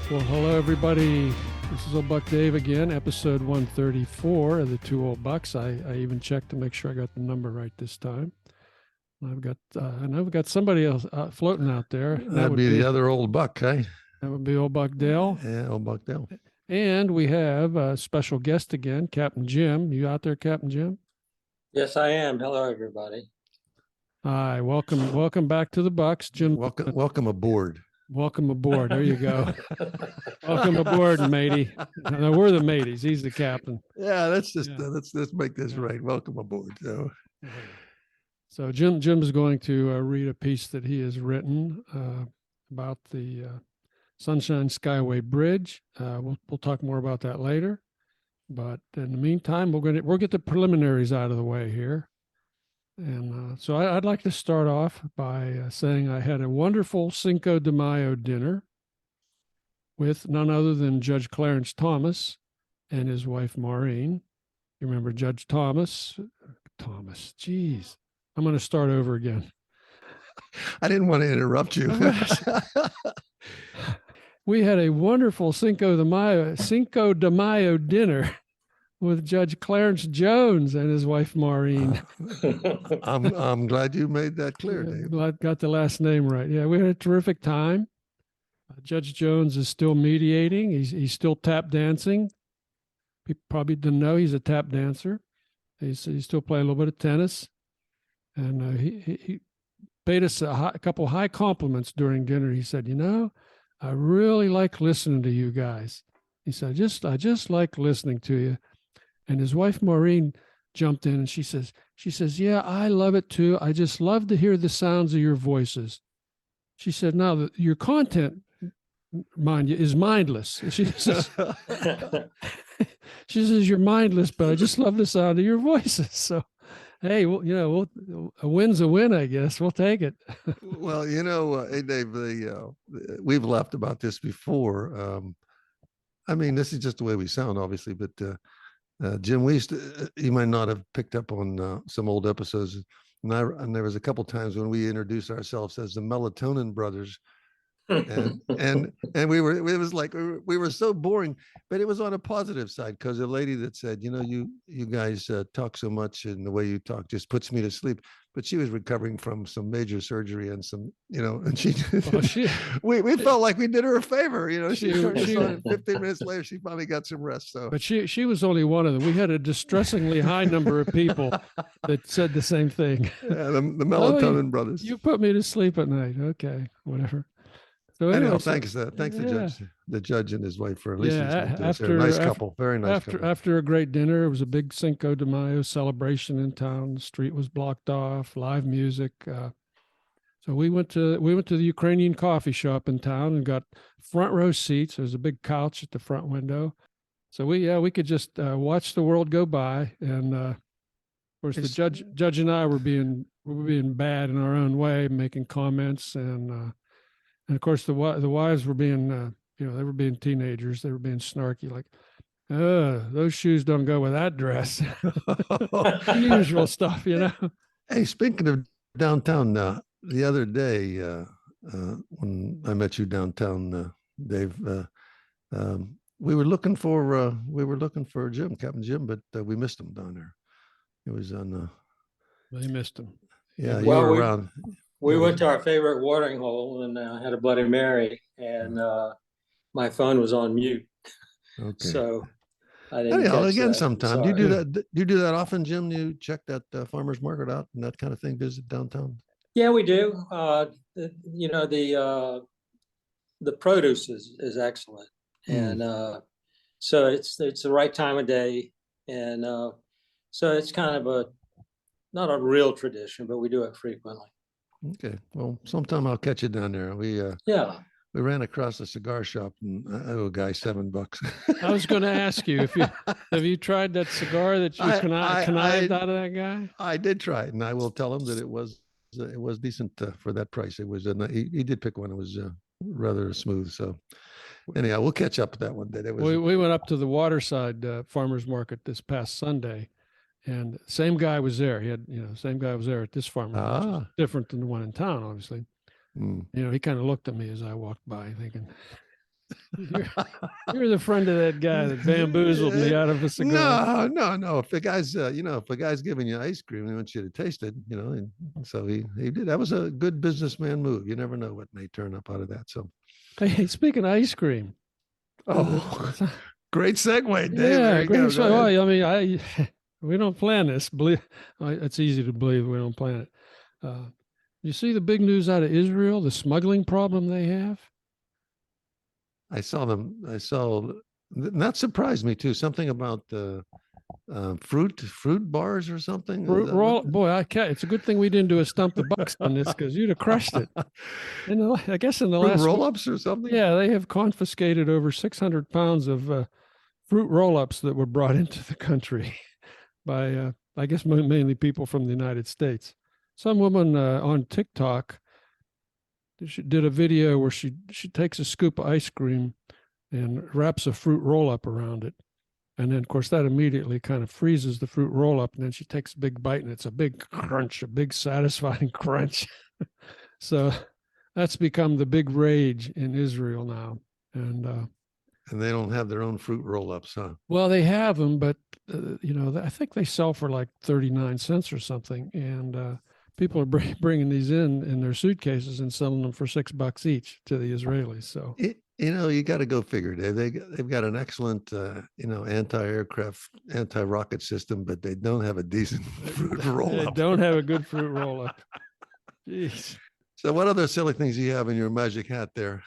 Well, hello, everybody. This is Old Buck Dave again, episode 134 of the Two Old Bucks. I even checked to make sure I got the number right this time. I know we've got somebody else floating out there. That'd be the other old buck, eh? That would be Old Buck Dale. Yeah, old Buck Dale. And we have a special guest again, Captain Jim. You out there, Captain Jim? Yes, I am. Hello, everybody. Hi, welcome back to the Bucks, Jim. Welcome aboard. Welcome aboard. There you go. Welcome aboard, matey. No, we're the mateys. He's the captain. Yeah, let's make this right. Welcome aboard. So Jim's going to read a piece that he has written about the Sunshine Skyway Bridge. We'll talk more about that later. But in the meantime, we'll get the preliminaries out of the way here. And so I'd like to start off by saying I had a wonderful Cinco de Mayo dinner with none other than Judge Clarence Thomas and his wife, Maureen. You remember Judge Thomas? Geez. I'm going to start over again. I didn't want to interrupt you. We had a wonderful Cinco de Mayo dinner with Judge Clarence Jones and his wife, Maureen. I'm glad you made that clear, Dave. Glad got the last name right. Yeah, we had a terrific time. Judge Jones is still mediating. He's still tap dancing. People probably didn't know he's a tap dancer. He's still playing a little bit of tennis. And he paid us a couple high compliments during dinner. He said, I really like listening to you guys. He said, I just like listening to you. And his wife, Maureen, jumped in and she says, yeah, I love it too. I just love to hear the sounds of your voices. She said, now your content, mind you, is mindless. She says, you're mindless, but I just love the sound of your voices. So, hey, a win's a win, I guess. We'll take it. Well, hey, Dave, we've laughed about this before. This is just the way we sound, obviously, but Jim, you might not have picked up on some old episodes, and there was a couple times when we introduced ourselves as the Melatonin Brothers, and we were so boring, but it was on a positive side because a lady that said, you guys talk so much and the way you talk just puts me to sleep. But she was recovering from some major surgery and some, and we felt like we did her a favor, she 15 minutes later, she finally got some rest. So, but she was only one of them. We had a distressingly high number of people that said the same thing. Yeah, the Melatonin Brothers. You put me to sleep at night. Okay, whatever. So anyway, thanks the judge and his wife for at least they're a nice couple, very nice couple. After a great dinner, it was a big Cinco de Mayo celebration in town. The street was blocked off, live music. So we went to the Ukrainian coffee shop in town and got front row seats. There's a big couch at the front window, so we could just watch the world go by. And of course, the judge and I were being bad in our own way, making comments and of course, the wives were being, they were being teenagers. They were being snarky, like, those shoes don't go with that dress. Usual stuff, Hey, speaking of downtown, the other day when I met you downtown, Dave, we were looking for Jim, Captain Jim, but we missed him down there. It was on. They missed him. Yeah, you were around. We went to our favorite watering hole and had a Bloody Mary, and my phone was on mute. Okay. So I didn't. Again, sometime. Do you do that? Do you do that often, Jim? Do you check that farmers market out and that kind of thing? Visit downtown? Yeah, we do. The produce is excellent, and so it's the right time of day, and so it's kind of not a real tradition, but we do it frequently. Okay, well, sometime I'll catch you down there. We ran across a cigar shop and I owe a guy $7. I was going to ask you have you tried that cigar that you connived out of that guy? I did try it, and I will tell him that it was decent for that price. It was he did pick one. It was rather smooth. So anyhow, we'll catch up with that one day. We went up to the Waterside farmers market this past Sunday. And same guy was there. He had, same guy was there at this farm, which is different than the one in town, obviously. He kind of looked at me as I walked by, thinking, You're the friend of that guy that bamboozled me out of a cigar. No. If the guy's, if a guy's giving you ice cream, he wants you to taste it, and so he did. That was a good businessman move. You never know what may turn up out of that. So, Hey, speaking of ice cream. Great segue, Dave. Yeah, great segue. Well, I mean, we don't plan this. It's easy to believe we don't plan it. You see the big news out of Israel, the smuggling problem they have? I saw, and that surprised me too. Something about fruit bars or something. Boy, it's a good thing we didn't do a stump the bucks on this, because you'd have crushed it. I guess in the last roll-ups or something. Yeah, they have confiscated over 600 pounds of fruit roll-ups that were brought into the country by, I guess, mainly people from the United States. Some woman on TikTok, she did a video where she takes a scoop of ice cream and wraps a fruit roll-up around it. And then, of course, that immediately kind of freezes the fruit roll-up. And then she takes a big bite, and it's a big crunch, a big satisfying crunch. So that's become the big rage in Israel now. And they don't have their own fruit roll-ups, huh? Well, they have them, but, I think they sell for like 39 cents or something. And people are bringing these in their suitcases and selling them for $6 each to the Israelis. So, you got to go figure, Dave. They've got an excellent, anti-aircraft, anti-rocket system, but they don't have a decent fruit roll-up. They don't have a good fruit roll-up. Jeez. So what other silly things do you have in your magic hat there?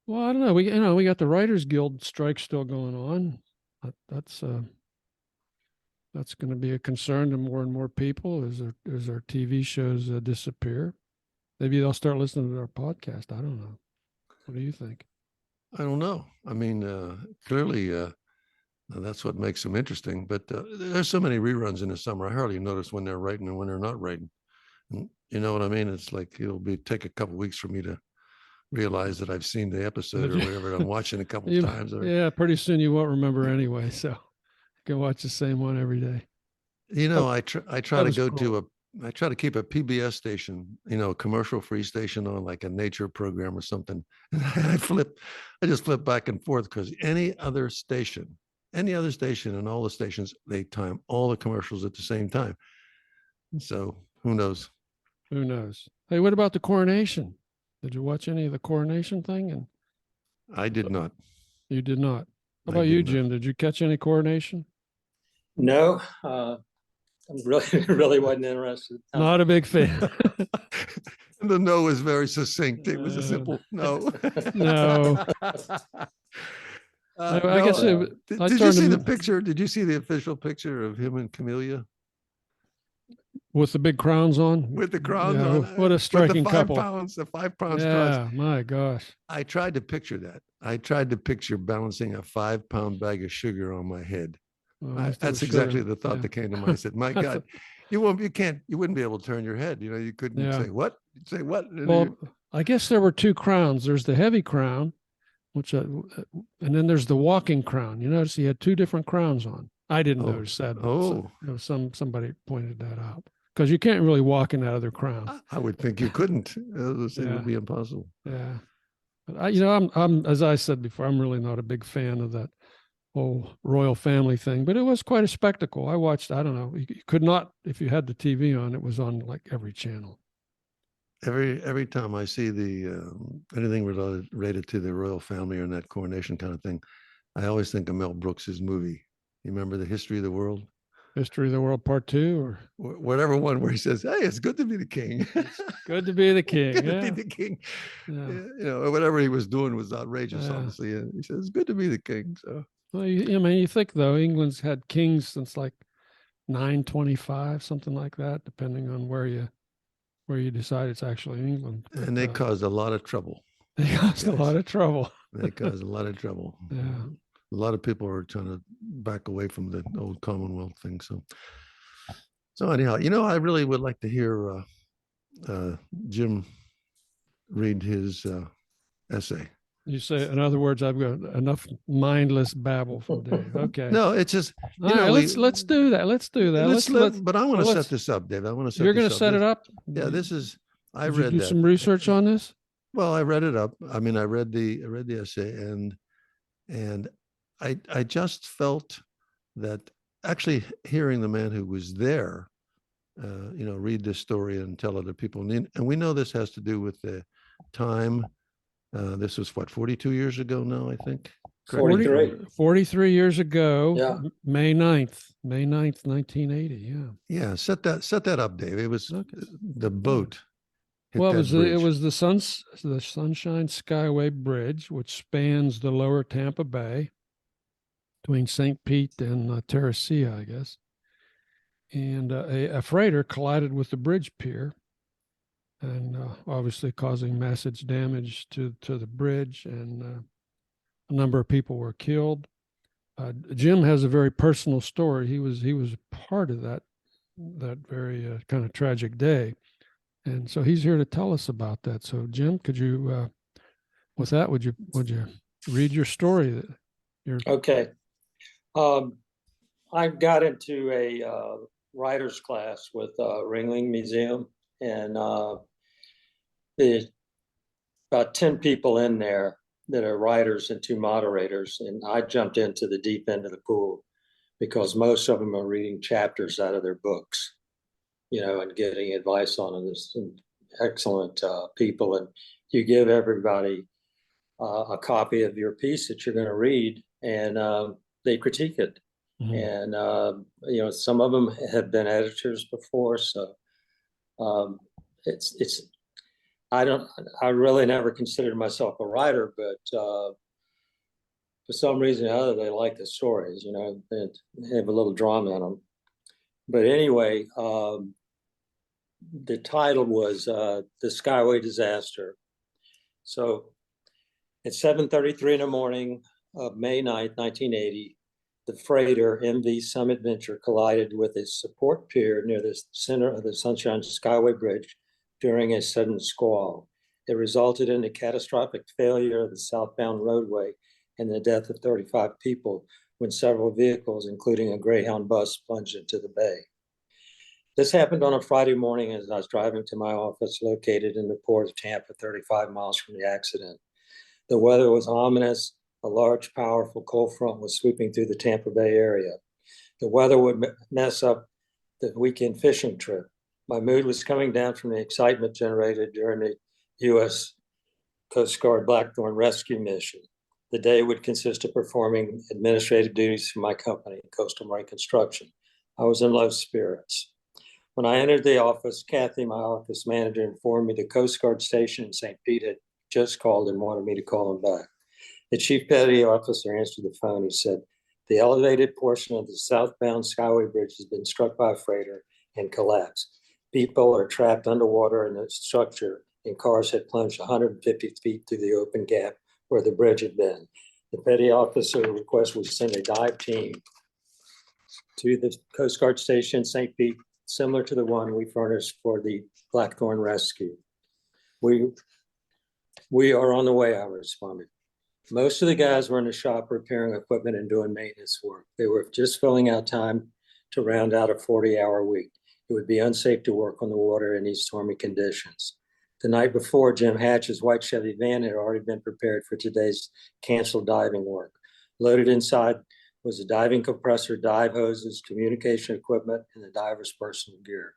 Well, I don't know. We got the Writers Guild strike still going on. That's going to be a concern to more and more people as our TV shows disappear. Maybe they'll start listening to our podcast. I don't know. What do you think? I don't know. I mean, clearly, that's what makes them interesting. But there's so many reruns in the summer. I hardly notice when they're writing and when they're not writing. And you know what I mean? It's like take a couple of weeks for me to realize that I've seen the episode or whatever. I'm watching a couple of times. Yeah, pretty soon you won't remember anyway. So you can watch the same one every day. I try to keep a PBS station, a commercial-free station on, like a nature program or something. And I just flip back and forth, because any other station and all the stations, they time all the commercials at the same time. So who knows? Who knows? Hey, what about the coronation? Did you watch any of the coronation thing? And I did not. You did not. How about you, Jim? Did you catch any coronation? No, I really wasn't interested. Not a big fan. The no was very succinct. It was a simple no. No. I guess did you see the picture? Did you see the official picture of him and Camellia? With the big crowns on? With the crowns on. What a striking couple. The 5 pounds. Yeah, my gosh. I tried to picture that. I tried to picture balancing a 5-pound bag of sugar on my head. That's exactly the thought that came to mind. I said, my God, you wouldn't be able to turn your head. You couldn't say what? You'd say what? Well, I guess there were 2 crowns. There's the heavy crown, and then there's the walking crown. You notice he had 2 different crowns on. I didn't notice that. Somebody pointed that out, because you can't really walk in that other crown. I would think you couldn't. It would be impossible. Yeah. But I'm as I said before, I'm really not a big fan of that whole royal family thing, but it was quite a spectacle. I watched, I don't know, you could not, if you had the TV on, it was on like every channel. Every time I see anything related to the royal family or in that coronation kind of thing, I always think of Mel Brooks's movie. You remember The History of the World? History of the World Part 2, or whatever one, where he says, "Hey, it's good to be the king." It's good to be the king. Good to be the king. Yeah. Whatever he was doing was outrageous, obviously. And he says, "It's good to be the king." So, well, you think though, England's had kings since like 925, something like that, depending on where you decide it's actually England. And they caused a lot of trouble. They caused a lot of trouble. They caused a lot of trouble. Yeah. A lot of people are trying to back away from the old Commonwealth thing. So anyhow, I really would like to hear Jim read his essay. You say, in other words, I've got enough mindless babble from Dave. Okay. No, it's just let's do that. Let's do that. But I want to set this up, Dave. I want to set. You're going to set it up. Yeah, this is. I Did you read do that. some research on this. Well, I read it up. I mean, I read the essay, and I just felt that actually hearing the man who was there, read this story and tell other people, and we know this has to do with the time. This was what, 42 years ago now, I think. Correct me if I'm- 43. 43 years ago, Yeah. May 9th, 1980. Yeah. Yeah, set that up, Dave. It was Okay. the boat hit Well, that it bridge. was the Sunshine Skyway Bridge, which spans the lower Tampa Bay between St. Pete and Terracea, I guess. And a freighter collided with the bridge pier, and obviously causing massive damage to the bridge, and a number of people were killed. Jim has a very personal story. He was part of that very kind of tragic day, and so he's here to tell us about that. So, Jim, could you, with that, would you read your story? Okay. I got into a writer's class with Ringling Museum, and there's about 10 people in there that are writers and 2 moderators. And I jumped into the deep end of the pool because most of them are reading chapters out of their books, and getting advice on them. There's some excellent people, and you give everybody a copy of your piece that you're going to read, and they critique it. Mhm. And some of them have been editors before, so it's I really never considered myself a writer, but for some reason or other they like the stories, they have a little drama in them. But anyway, the title was The Skyway Disaster. So at 7:33 in the morning of May 9th, 1980, the freighter MV Summit Venture collided with a support pier near the center of the Sunshine Skyway Bridge during a sudden squall. It resulted in a catastrophic failure of the southbound roadway and the death of 35 people when several vehicles, including a Greyhound bus, plunged into the bay. This happened on a Friday morning as I was driving to my office located in the port of Tampa, 35 miles from the accident. The weather was ominous. A large, powerful cold front was sweeping through the Tampa Bay area. The weather would mess up the weekend fishing trip. My mood was coming down from the excitement generated during the U.S. Coast Guard Blackthorn rescue mission. The day would consist of performing administrative duties for my company, Coastal Marine Construction. I was in low spirits. When I entered the office, Kathy, my office manager, informed me the Coast Guard station in St. Pete had just called and wanted me to call him back. The chief petty officer answered the phone. He said, the elevated portion of the southbound Skyway Bridge has been struck by a freighter and collapsed. People are trapped underwater in the structure, and cars had plunged 150 feet through the open gap where the bridge had been. The petty officer requested we send a dive team to the Coast Guard station in St. Pete, similar to the one we furnished for the Blackthorn rescue. We are on the way, I responded. Most of the guys were in the shop repairing equipment and doing maintenance work. They were just filling out time to round out a 40-hour week. It would be unsafe to work on the water in these stormy conditions. The night before, Jim Hatch's white Chevy van had already been prepared for today's canceled diving work. Loaded inside was a diving compressor, dive hoses, communication equipment, and the diver's personal gear.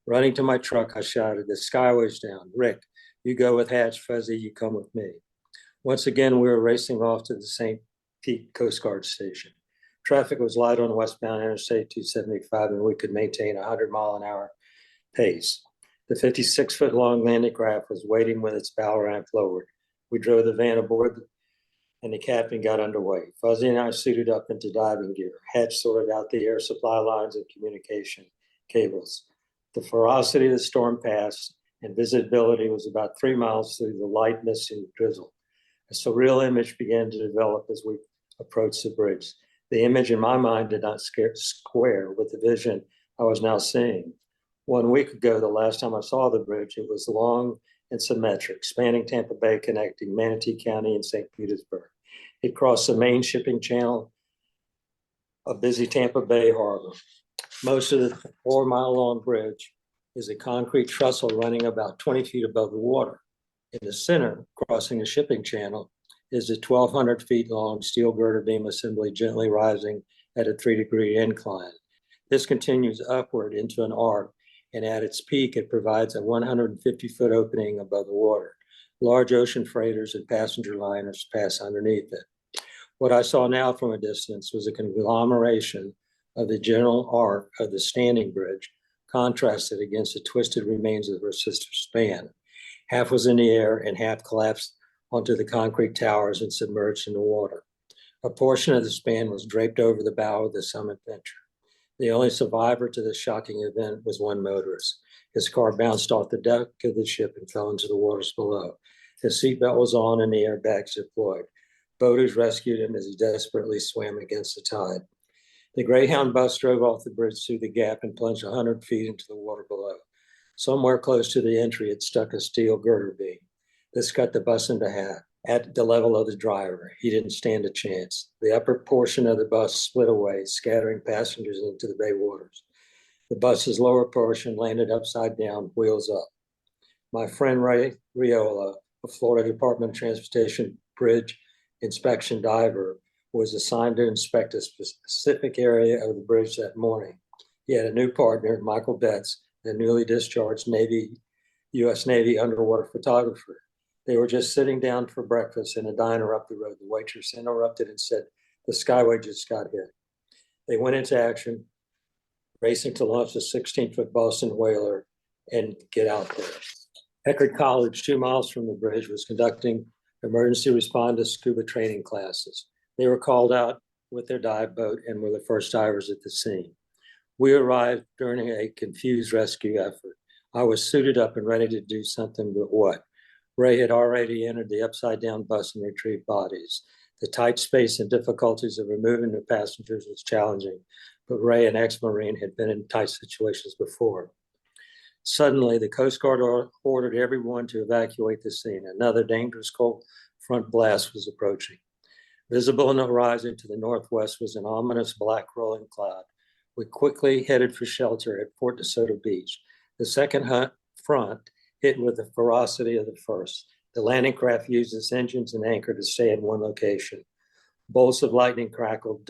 Running to my truck, I shouted, the Skyway's down. Rick, you go with Hatch. Fuzzy, you come with me. Once again, we were racing off to the St. Pete Coast Guard station. Traffic was light on westbound Interstate 275, and we could maintain a 100-mile-an-hour pace. The 56-foot-long landing craft was waiting with its bow ramp lowered. We drove the van aboard, and the captain got underway. Fuzzy and I suited up into diving gear. Hatch sorted out the air supply lines and communication cables. The ferocity of the storm passed, and visibility was about 3 miles through the light mist and drizzle. A surreal image began to develop as we approached the bridge. The image in my mind did not square with the vision I was now seeing. 1 week ago, the last time I saw the bridge, it was long and symmetric, spanning Tampa Bay, connecting Manatee County and St. Petersburg. It crossed the main shipping channel of busy Tampa Bay harbor. Most of the 4-mile-long bridge is a concrete trestle running about 20 feet above the water. In the center, crossing a shipping channel, is a 1,200 feet long steel girder beam assembly gently rising at a 3-degree incline. This continues upward into an arc, and at its peak, it provides a 150-foot opening above the water. Large ocean freighters and passenger liners pass underneath it. What I saw now from a distance was a conglomeration of the general arc of the standing bridge, contrasted against the twisted remains of her sister span. Half was in the air and half collapsed onto the concrete towers and submerged in the water. A portion of the span was draped over the bow of the Summit Venture. The only survivor to this shocking event was one motorist. His car bounced off the deck of the ship and fell into the waters below. His seatbelt was on and the airbags deployed. Boaters rescued him as he desperately swam against the tide. The Greyhound bus drove off the bridge through the gap and plunged 100 feet into the water below. Somewhere close to the entry, it stuck a steel girder beam. This cut the bus into half. At the level of the driver, he didn't stand a chance. The upper portion of the bus split away, scattering passengers into the bay waters. The bus's lower portion landed upside down, wheels up. My friend Ray Riola, a Florida Department of Transportation bridge inspection diver, was assigned to inspect a specific area of the bridge that morning. He had a new partner, Michael Betts, a newly discharged U.S. Navy underwater photographer. They were just sitting down for breakfast in a diner up the road. The waitress interrupted and said, "The Skyway just got hit." They went into action, racing to launch the 16-foot Boston whaler and get out there. Eckerd College, 2 miles from the bridge, was conducting emergency response to scuba training classes. They were called out with their dive boat and were the first divers at the scene. We arrived during a confused rescue effort. I was suited up and ready to do something, but what? Ray had already entered the upside-down bus and retrieved bodies. The tight space and difficulties of removing the passengers was challenging, but Ray, an ex-Marine, had been in tight situations before. Suddenly, the Coast Guard ordered everyone to evacuate the scene. Another dangerous cold front blast was approaching. Visible on the horizon to the northwest was an ominous black rolling cloud. We quickly headed for shelter at Fort DeSoto Beach. The second front hit with the ferocity of the first. The landing craft used its engines and anchor to stay in one location. Bolts of lightning crackled,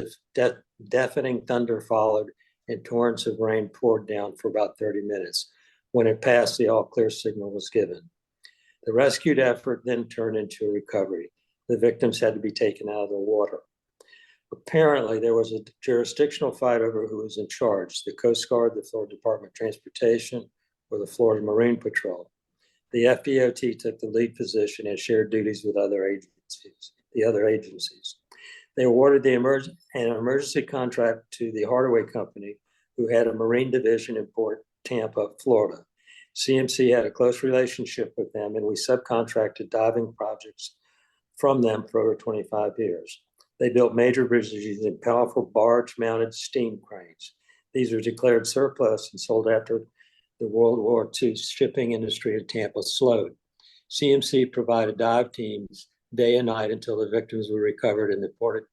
deafening thunder followed, and torrents of rain poured down for about 30 minutes. When it passed, the all-clear signal was given. The rescued effort then turned into a recovery. The victims had to be taken out of the water. Apparently, there was a jurisdictional fight over who was in charge, the Coast Guard, the Florida Department of Transportation, or the Florida Marine Patrol. The FDOT took the lead position and shared duties with the other agencies. They awarded an emergency contract to the Hardaway Company, who had a Marine division in Port Tampa, Florida. CMC had a close relationship with them, and we subcontracted diving projects from them for over 25 years. They built major bridges using powerful barge-mounted steam cranes. These were declared surplus and sold after the World War II shipping industry in Tampa slowed. CMC provided dive teams day and night until the victims were recovered and the port of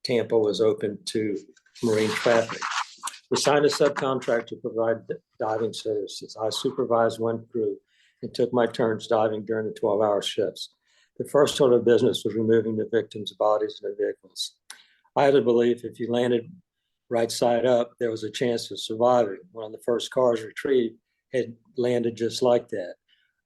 Tampa was open to marine traffic. We signed a subcontract to provide diving services. I supervised one crew and took my turns diving during the 12-hour shifts. The first order of business was removing the victims' bodies in the vehicles. I had a belief if you landed right side up, there was a chance of surviving. One of the first cars retrieved had landed just like that.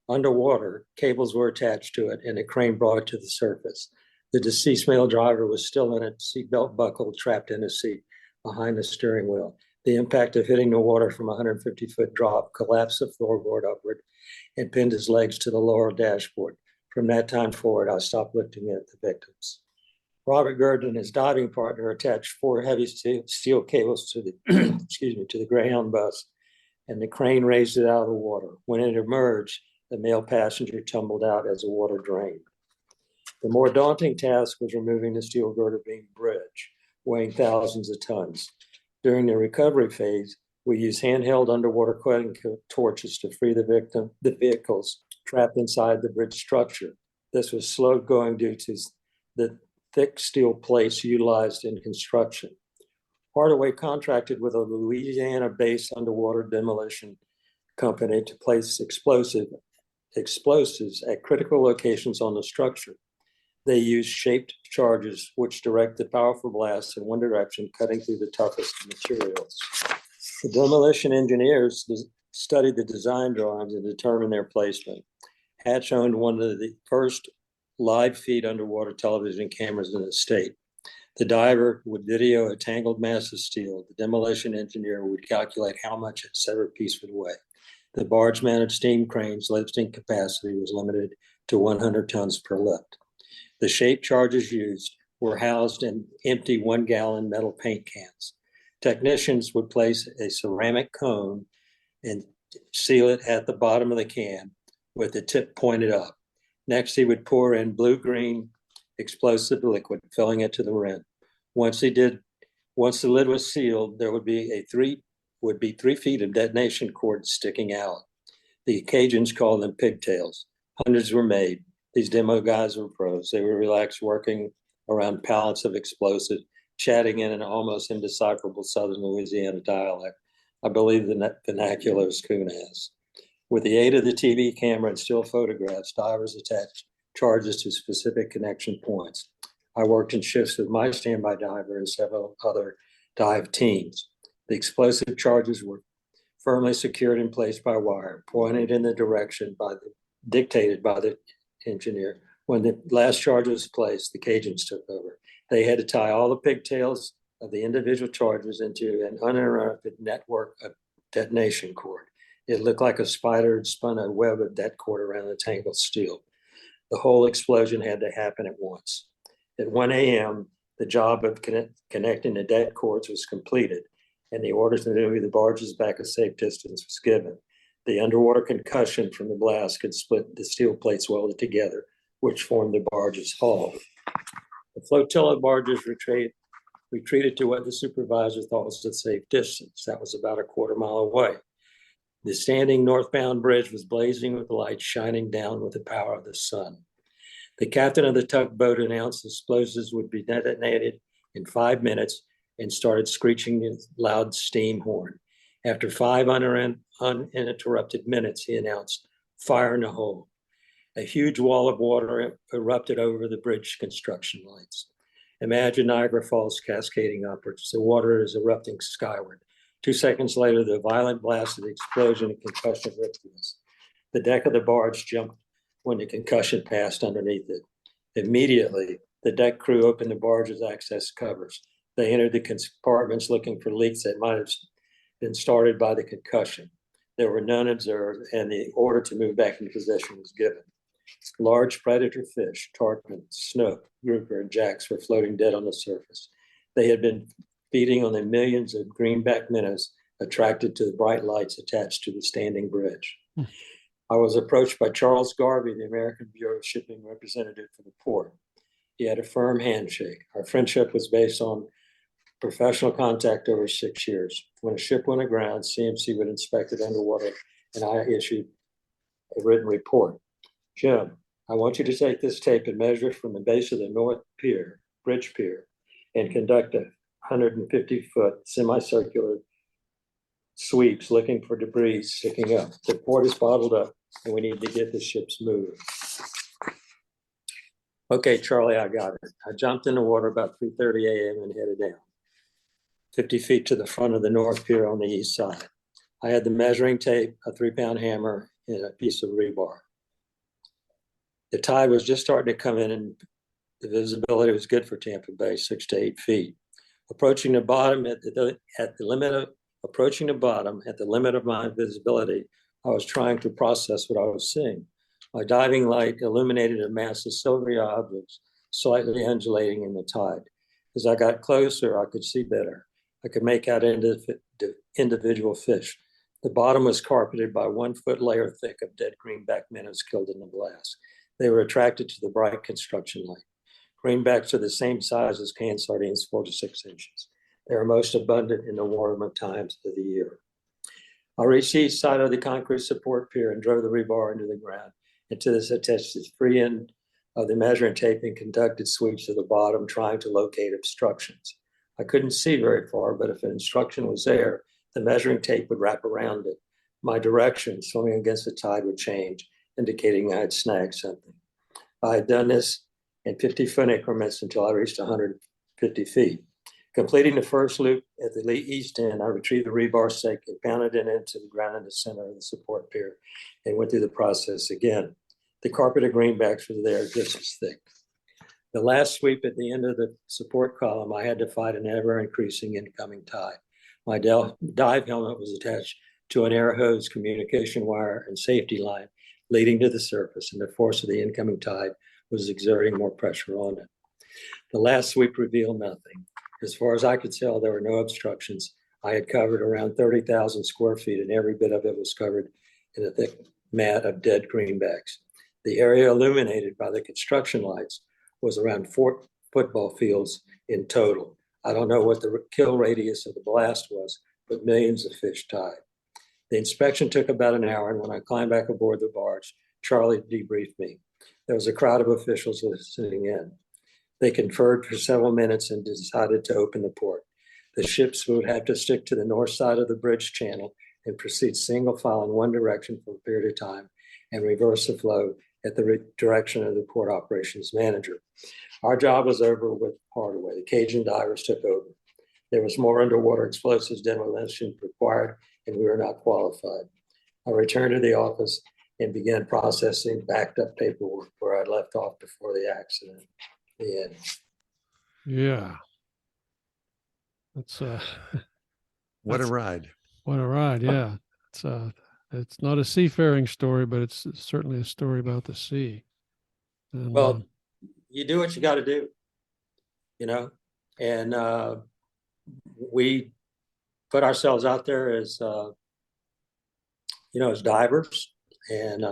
Underwater, cables were attached to it and a crane brought it to the surface. The deceased male driver was still in a seatbelt buckled, trapped in a seat behind the steering wheel. The impact of hitting the water from a 150-foot drop collapsed the floorboard upward and pinned his legs to the lower dashboard. From that time forward, I stopped looking at the victims. Robert Gurdon and his diving partner attached 4 heavy steel cables to the to the Greyhound bus, and the crane raised it out of the water. When it emerged, the male passenger tumbled out as the water drained. The more daunting task was removing the steel girder beam bridge, weighing thousands of tons. During the recovery phase, we used handheld underwater cutting torches to free the vehicles trapped inside the bridge structure. This was slow going due to the thick steel plates utilized in construction. Hardaway contracted with a Louisiana-based underwater demolition company to place explosive explosives at critical locations on the structure. They use shaped charges which direct the powerful blasts in one direction, cutting through the toughest materials. The demolition engineers studied the design drawings and determined their placement. Hatch owned one of the first live feed underwater television cameras in the state. The diver would video a tangled mass of steel. The demolition engineer would calculate how much a severed piece would weigh. The barge-mounted steam crane's lifting capacity was limited to 100 tons per lift. The shaped charges used were housed in empty 1-gallon metal paint cans. Technicians would place a ceramic cone and seal it at the bottom of the can with the tip pointed up. Next, he would pour in blue-green explosive liquid, filling it to the rim. Once the lid was sealed, there would be 3 feet of detonation cord sticking out. The Cajuns called them pigtails. Hundreds were made. These demo guys were pros. They were relaxed, working around pallets of explosives, chatting in an almost indecipherable Southern Louisiana dialect. I believe the vernacular is Coonaz. With the aid of the TV camera and still photographs, divers attached charges to specific connection points. I worked in shifts with my standby diver and several other dive teams. The explosive charges were firmly secured in place by wire, pointed in the direction dictated by the engineer. When the last charge was placed, the Cajuns took over. They had to tie all the pigtails of the individual charges into an uninterrupted network of detonation cord. It looked like a spider had spun a web of det cord around the tangled steel. The whole explosion had to happen at once. At 1 a.m., the job of connecting the det cords was completed, and the order to move the barges back a safe distance was given. The underwater concussion from the blast could split the steel plates welded together, which formed the barge's hull. The flotilla barges retreated to what the supervisor thought was a safe distance. That was about a quarter mile away. The standing northbound bridge was blazing with light shining down with the power of the sun. The captain of the tugboat announced explosives would be detonated in 5 minutes and started screeching his loud steam horn. After 5 uninterrupted minutes, he announced, "Fire in the hole." A huge wall of water erupted over the bridge construction lights. Imagine Niagara Falls cascading upwards. The water is erupting skyward. 2 seconds later, the violent blast of the explosion and concussion ripped us. The deck of the barge jumped when the concussion passed underneath it. Immediately, the deck crew opened the barge's access covers. They entered the compartments looking for leaks that might have been started by the concussion. There were none observed, and the order to move back into position was given. Large predator fish, tarpon, snook, grouper, and jacks were floating dead on the surface. They had been feeding on the millions of greenback minnows attracted to the bright lights attached to the standing bridge. I was approached by Charles Garvey, the American Bureau of Shipping representative for the port. He had a firm handshake. Our friendship was based on professional contact over 6 years. When a ship went aground, CMC would inspect it underwater, and I issued a written report. "Jim, I want you to take this tape and measure from the base of the North Pier, Bridge Pier, and conduct a 150-foot semicircular sweeps looking for debris sticking up. The port is bottled up, and we need to get the ships moving." "Okay, Charlie, I got it." I jumped in the water about 3:30 a.m. and headed down, 50 feet to the front of the North Pier on the east side. I had the measuring tape, a 3-pound hammer, and a piece of rebar. The tide was just starting to come in, and the visibility was good for Tampa Bay, 6 to 8 feet. Approaching the bottom at the limit of my visibility, I was trying to process what I was seeing. My diving light illuminated a mass of silvery objects, slightly undulating in the tide. As I got closer, I could see better. I could make out individual fish. The bottom was carpeted by 1-foot layer thick of dead greenback minnows killed in the blast. They were attracted to the bright construction light. Greenbacks are the same size as canned sardines, 4 to 6 inches. They are most abundant in the warmer times of the year. I reached the east side of the concrete support pier and drove the rebar into the ground. Into this attached the free end of the measuring tape and conducted sweeps to the bottom, trying to locate obstructions. I couldn't see very far, but if an obstruction was there, the measuring tape would wrap around it. My direction, swimming against the tide, would change, indicating I had snagged something. I had done this in 50-foot increments until I reached 150 feet. Completing the first loop at the east end, I retrieved the rebar stake and pounded it into the ground in the center of the support pier and went through the process again. The carpeted greenbacks were there just as thick. The last sweep at the end of the support column, I had to fight an ever-increasing incoming tide. My dive helmet was attached to an air hose, communication wire, and safety line leading to the surface, and the force of the incoming tide was exerting more pressure on it. The last sweep revealed nothing. As far as I could tell, there were no obstructions. I had covered around 30,000 square feet, and every bit of it was covered in a thick mat of dead greenbacks. The area illuminated by the construction lights was around 4 football fields in total. I don't know what the kill radius of the blast was, but millions of fish died. The inspection took about an hour, and when I climbed back aboard the barge, Charlie debriefed me. There was a crowd of officials listening in. They conferred for several minutes and decided to open the port. The ships would have to stick to the north side of the bridge channel and proceed single file in one direction for a period of time and reverse the flow at the direction of the port operations manager. Our job was over with Hardaway. The Cajun divers took over. There was more underwater explosives demolition required, and we were not qualified. I returned to the office and began processing backed up paperwork where I left off before the accident. The end. Yeah. That's What a ride. what a ride. Yeah. It's not a seafaring story, but it's certainly a story about the sea. And, Well, you do what you got to do, you know, and we put ourselves out there as, as divers, and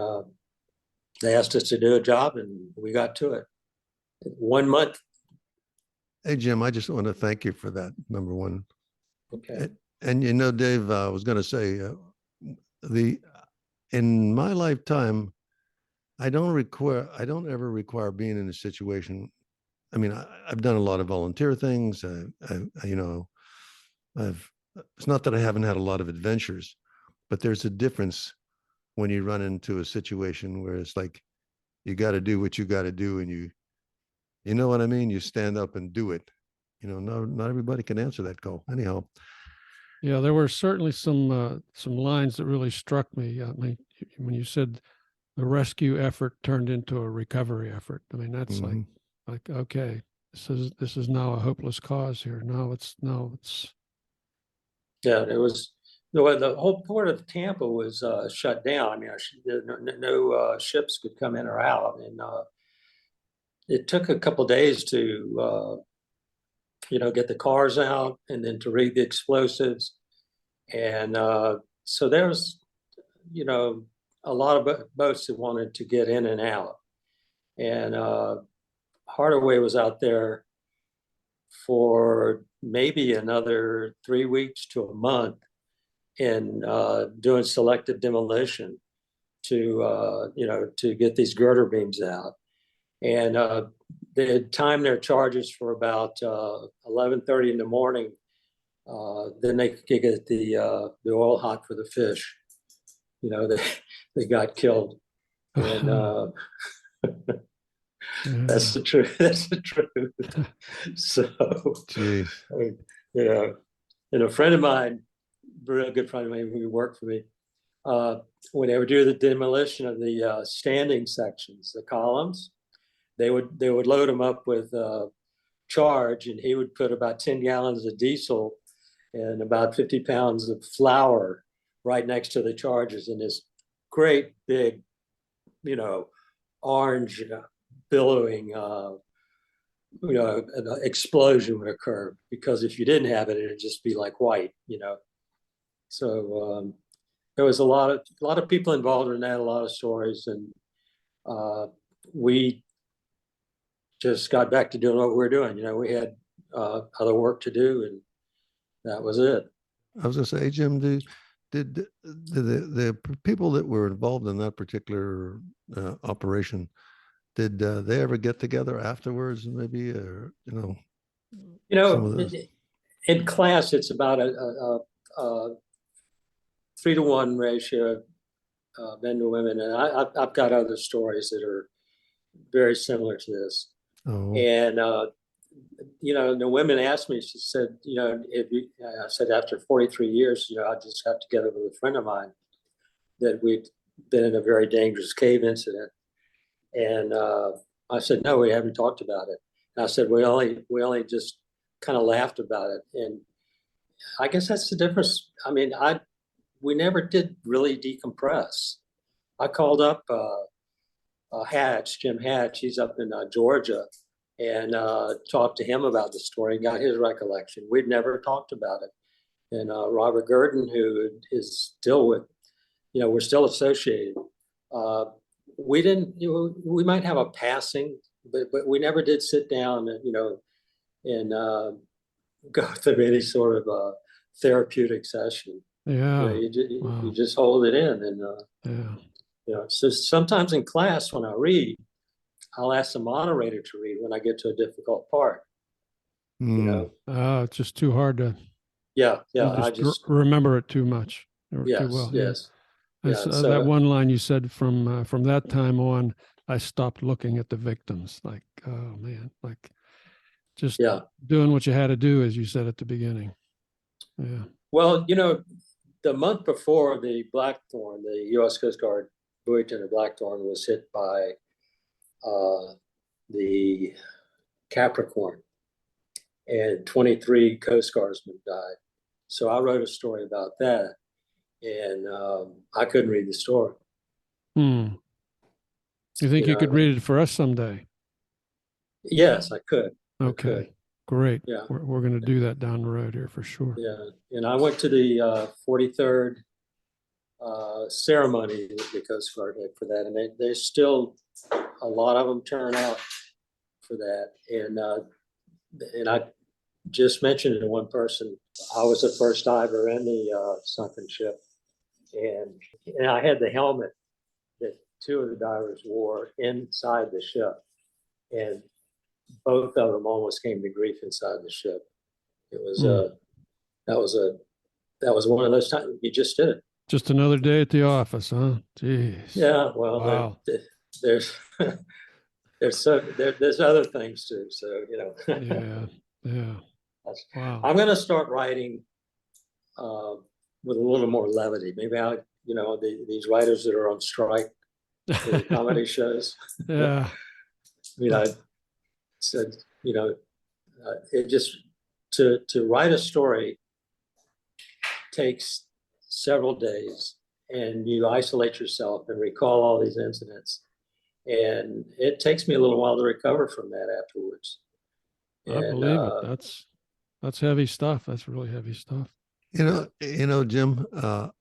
they asked us to do a job, and we got to it. 1 month. Hey, Jim, I just want to thank you for that, number one. Okay. And Dave, I was going to say, in my lifetime, I don't ever require being in a situation. I mean, I've done a lot of volunteer things. It's not that I haven't had a lot of adventures, but there's a difference when you run into a situation where it's like, you got to do what you got to do. And you know what I mean? You stand up and do it. Not everybody can answer that call. Anyhow. yeah, there were certainly some lines that really struck me. I mean, when you said the rescue effort turned into a recovery effort, I mean, that's like, okay, this is now a hopeless cause here. No, it's Yeah, it was the whole port of Tampa was shut down. I mean, no ships could come in or out, and it took a couple of days to get the cars out and then to read the explosives, and so there was a lot of boats that wanted to get in and out, and Hardaway was out there for maybe another 3 weeks to a month in doing selective demolition to get these girder beams out. And they had timed their charges for about 11:30 in the morning. Then they could get the oil hot for the fish. They got killed, and that's the truth. That's the truth. So, Jeez. And a friend of mine, a real good friend of mine who worked for me, when they would do the demolition of the standing sections, the columns, they would load them up with charge, and he would put about 10 gallons of diesel and about 50 pounds of flour right next to the charges, and this great big, orange billowing, an explosion would occur, because if you didn't have it, it'd just be like white, So there was a lot of people involved in that, a lot of stories, and we just got back to doing what we were doing. We had other work to do, and that was it. I was going to say, Jim, did the people that were involved in that particular operation, did they ever get together afterwards, maybe, or in class, it's about a 3-to-1 ratio men to women, and I've got other stories that are very similar to this. Oh, And the women asked me. She said, I said after 43 years, I just got together with a friend of mine that we'd been in a very dangerous cave incident, and I said, no, we haven't talked about it. And I said, we only just kind of laughed about it, and I guess that's the difference. I mean, we never did really decompress. I called up Jim Hatch. He's up in Georgia, and talked to him about the story and got his recollection. We'd never talked about it. And Robert Gurdon, who is still with, we're still associated. We didn't, we might have a passing, but we never did sit down and go through any sort of a therapeutic session. Yeah. You just hold it in, and so sometimes in class when I read, I'll ask the moderator to read when I get to a difficult part. It's just too hard to. Yeah. I just remember it too much. Yes. Too well. Yes. So that one line you said from that time on, I stopped looking at the victims. Like, oh man, like just doing what you had to do, as you said at the beginning. Yeah. Well, the month before the Blackthorn, the U.S. Coast Guard buoy tender Blackthorn was hit by the Capricorn, and 23 Coast Guardsmen died. So I wrote a story about that, and I couldn't read the story. You think you could read it for us someday? Yes, I could. Okay, great. Yeah, we're going to do that down the road here for sure. Yeah, and I went to the 43rd ceremony that the Coast Guard had for that, and there's still a lot of them turn out for that. And I just mentioned to one person, I was the first diver in the sunken ship, and I had the helmet that two of the divers wore inside the ship, and both of them almost came to grief inside the ship. It was that was one of those times you just did it. Just another day at the office, huh? Jeez. Yeah. Well, wow. There's there's other things too. So Yeah. Wow. I'm going to start writing with a little more levity. Maybe these writers that are on strike for the comedy shows. Yeah. I said, it just to write a story takes several days, and you isolate yourself and recall all these incidents, and it takes me a little while to recover from that afterwards. I believe it. That's heavy stuff. That's really heavy stuff. Jim, I'm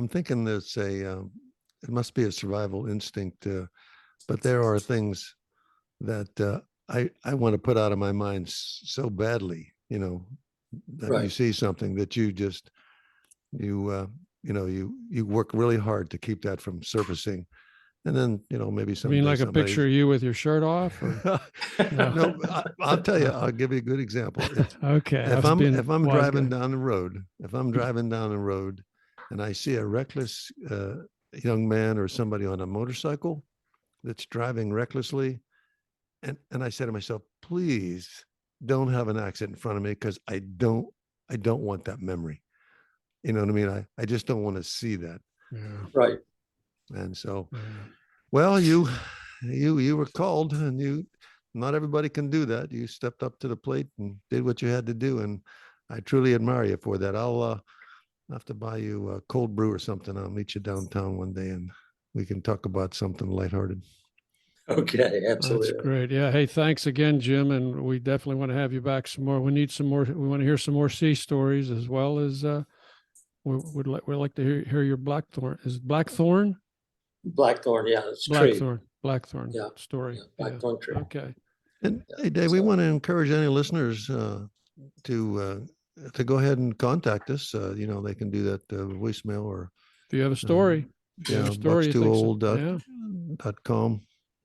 thinking there's it must be a survival instinct, but there are things that I want to put out of my mind so badly, that Right. You see something that you just, you work really hard to keep that from surfacing. And then, maybe I mean, like a picture of you with your shirt off? Or? No, I'll tell you, I'll give you a good example. Okay. If I'm driving down the road, and I see a reckless young man or somebody on a motorcycle that's driving recklessly, and I say to myself, please don't have an accident in front of me, because I don't want that memory. You know what I mean? I just don't want to see that. Yeah. Right. And so, well, you were called, and not everybody can do that. You stepped up to the plate and did what you had to do, and I truly admire you for that. I'll have to buy you a cold brew or something. I'll meet you downtown one day, and we can talk about something lighthearted. Okay, absolutely. That's great. Yeah. Hey, thanks again, Jim. And we definitely want to have you back some more. We need some more. We want to hear some more sea stories, as well as we'd like to hear your Blackthorn. Is it Blackthorn? Blackthorn, yeah, it's Blackthorn Yeah. story. Yeah, Blackthorn tree. Okay. And hey, Dave, we want to encourage any listeners to go ahead and contact us. They can do that voicemail, or If you have a story, buckstoold.com.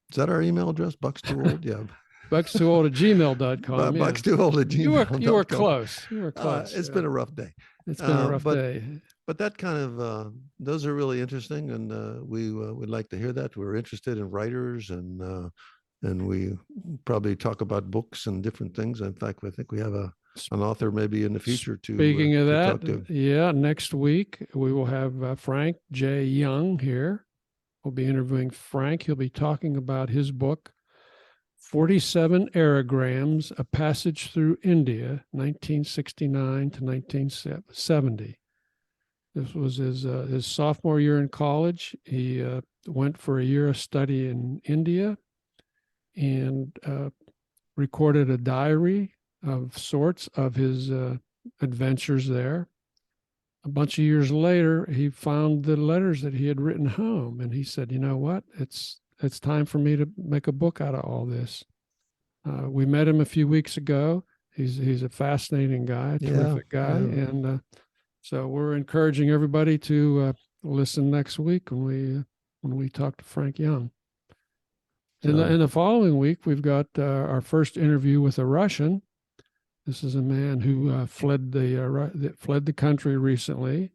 Is that our email address? Buckstoold? Yeah. buckstoold@gmail.com. Buckstoold@gmail.com. You were close. You were close. It's been a rough day. It's been a rough day. but that kind of those are really interesting, and we would like to hear that. We're interested in writers, and we probably talk about books and different things. In fact, I think we have an author maybe in the future to Speaking of to that, talk to. yeah, next week we will have Frank J. Young here. We'll be interviewing Frank. He'll be talking about his book, 47 Aerogrammes, A Passage Through India, 1969 to 1970. This was his sophomore year in college. He went for a year of study in India and recorded a diary of sorts of his adventures there. A bunch of years later, he found the letters that he had written home, and he said, "You know what? It's time for me to make a book out of all this." We met him a few weeks ago. He's a fascinating guy, a terrific guy, and so we're encouraging everybody to listen next week when we talk to Frank Young. In the following week, we've got our first interview with a Russian. This is a man who fled the country recently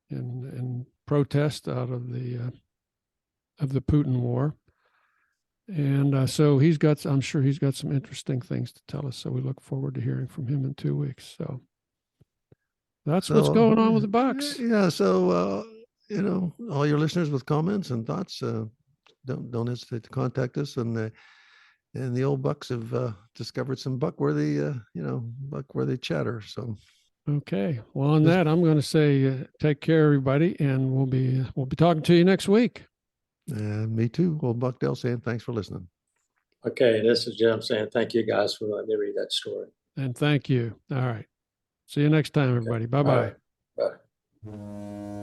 in protest out of the Putin war, and so I'm sure he's got some interesting things to tell us. So we look forward to hearing from him in 2 weeks. So that's what's going on with the Bucks. Yeah. So all your listeners with comments and thoughts, don't hesitate to contact us, and the old Bucks have discovered some buckworthy chatter. So, okay. Well, on that, I'm going to say take care, everybody, and we'll be talking to you next week. Me too. Old Buckdale saying thanks for listening. Okay, this is Jim saying thank you guys for letting me read that story. And thank you. All right. See you next time, everybody. Bye-bye. Right. Bye.